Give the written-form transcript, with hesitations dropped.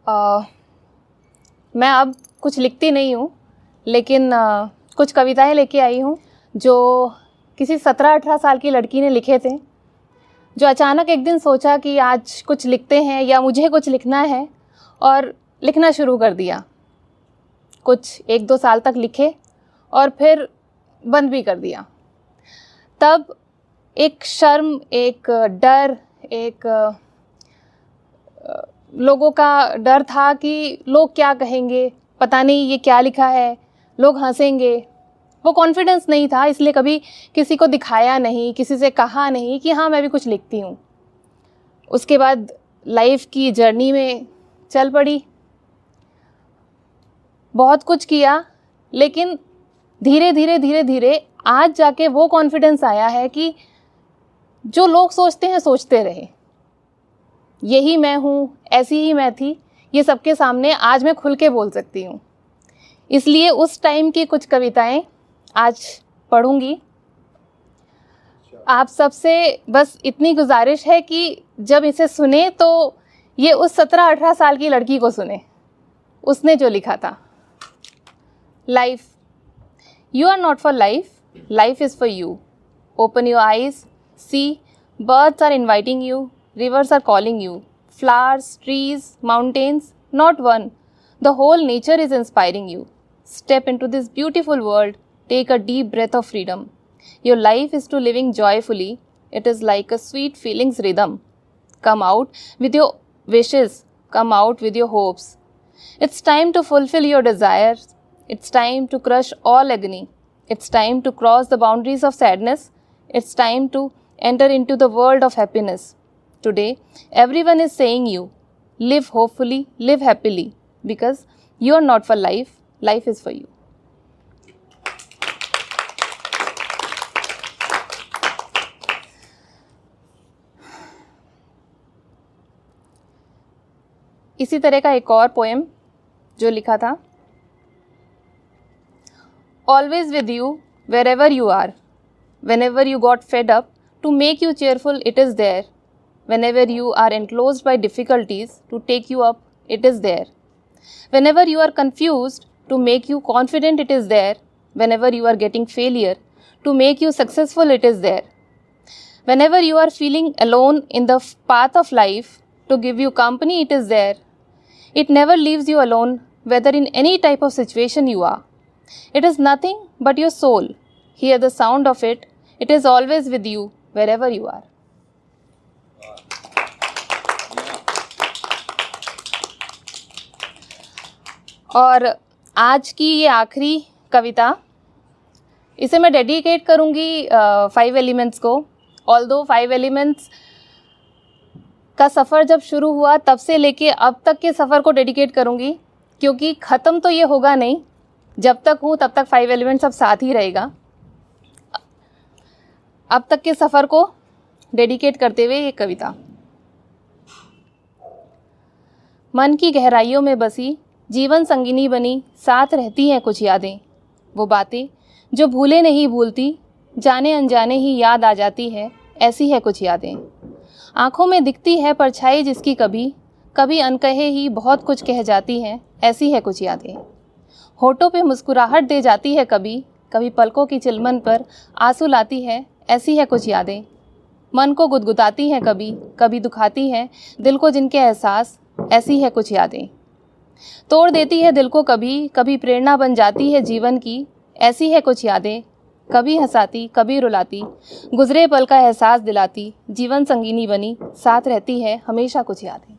मैं अब कुछ लिखती नहीं हूँ, लेकिन कुछ कविताएं लेके आई हूँ जो किसी 17-18 साल की लड़की ने लिखे थे, जो अचानक एक दिन सोचा कि आज कुछ लिखते हैं या मुझे कुछ लिखना है, और लिखना शुरू कर दिया। कुछ 1-2 साल तक लिखे और फिर बंद भी कर दिया। तब एक शर्म, एक डर, एक लोगों का डर था कि लोग क्या कहेंगे, पता नहीं ये क्या लिखा है, लोग हंसेंगे। वो कॉन्फिडेंस नहीं था, इसलिए कभी किसी को दिखाया नहीं, किसी से कहा नहीं कि हाँ मैं भी कुछ लिखती हूँ। उसके बाद लाइफ की जर्नी में चल पड़ी, बहुत कुछ किया, लेकिन धीरे धीरे आज जाके वो कॉन्फिडेंस आया है कि जो लोग सोचते हैं सोचते रहे, यही मैं हूँ, ऐसी ही मैं थी, ये सबके सामने आज मैं खुल के बोल सकती हूँ। इसलिए उस टाइम की कुछ कविताएं आज पढ़ूंगी। आप सबसे बस इतनी गुजारिश है कि जब इसे सुने तो ये उस 17-18 साल की लड़की को सुने, उसने जो लिखा था। Life, you are not for life, life is for you. Open your eyes, see, birds are inviting you, rivers are calling you, flowers, trees, mountains, not one. The whole nature is inspiring you. Step into this beautiful world, take a deep breath of freedom. Your life is to living joyfully. It is like a sweet feelings rhythm. Come out with your wishes, come out with your hopes. It's time to fulfill your desires. It's time to crush all agony. It's time to cross the boundaries of sadness. It's time to enter into the world of happiness. Today, everyone is saying you, live hopefully, live happily, because you are not for life, life is for you. इसी तरह का एक और poem जो लिखा था। Always with you, wherever you are, whenever you got fed up, to make you cheerful, it is there. Whenever you are enclosed by difficulties, to take you up, it is there. Whenever you are confused, to make you confident, it is there. Whenever you are getting failure, to make you successful, it is there. Whenever you are feeling alone in the path of life, to give you company, it is there. It never leaves you alone, whether in any type of situation you are. It is nothing but your soul. Hear the sound of it. It is always with you, wherever you are. और आज की ये आखिरी कविता, इसे मैं dedicate करूँगी 5 elements को। Although 5 elements का सफ़र जब शुरू हुआ तब से लेके अब तक के सफ़र को डेडिकेट करूँगी, क्योंकि ख़त्म तो ये होगा नहीं। जब तक हूँ तब तक 5 एलिमेंट्स सब साथ ही रहेगा। अब तक के सफ़र को डेडिकेट करते हुए ये कविता। मन की गहराइयों में बसी, जीवन संगिनी बनी, साथ रहती हैं कुछ यादें। वो बातें जो भूले नहीं भूलती, जाने अनजाने ही याद आ जाती है, ऐसी है कुछ यादें। आँखों में दिखती है परछाई जिसकी कभी कभी अनकहे ही बहुत कुछ कह जाती है, ऐसी है कुछ यादें। होठों पे मुस्कुराहट दे जाती है कभी कभी, पलकों की चिलमन पर आंसू लाती है, ऐसी है कुछ यादें। मन को गुदगुदाती हैं कभी कभी, दुखाती हैं दिल को जिनके एहसास, ऐसी है कुछ यादें। तोड़ देती है दिल को कभी कभी, प्रेरणा बन जाती है जीवन की, ऐसी है कुछ यादें। कभी हंसाती कभी रुलाती, गुजरे पल का एहसास दिलाती, जीवन संगिनी बनी, साथ रहती है हमेशा कुछ यादें।